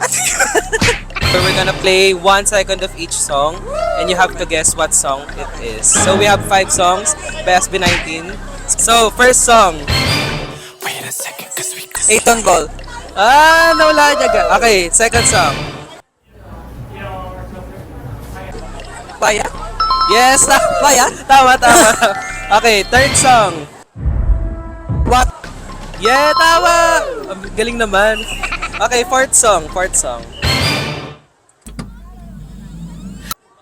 So we're gonna play 1 second of each song and you have to guess what song it is. So we have 5 songs by SB19. So first song. Eighton Ball. Nawala niya ga. Okay, second song. Baya? Yes, Baya? tama. Okay, third song. What? Yeah, tama! Ang galing naman. Okay, fourth song.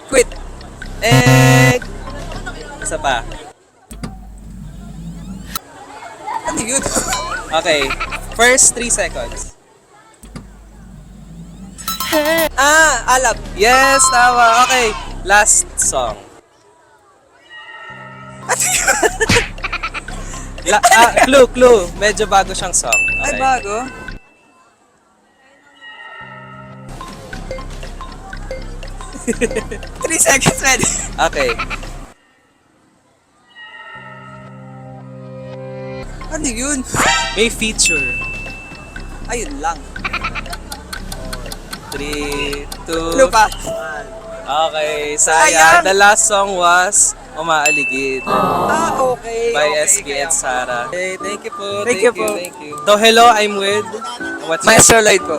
Quit. Isa pa. Ano yun? Okay, first 3 seconds. Alab. Yes, tama. Okay, last song. Clue. Medyo bago siyang song. Ay, Okay. bago. Three seconds, ready. Okay. Ano yun? May feature. Ayun lang. 3, 2, Lupa. Okay, Sayang. sayang. The last song was Umaaligid Okay. by okay, SB kaya. and Sarah. Okay, thank you po. Thank you po. So hello, I'm with... What's Maestro Lloyd po.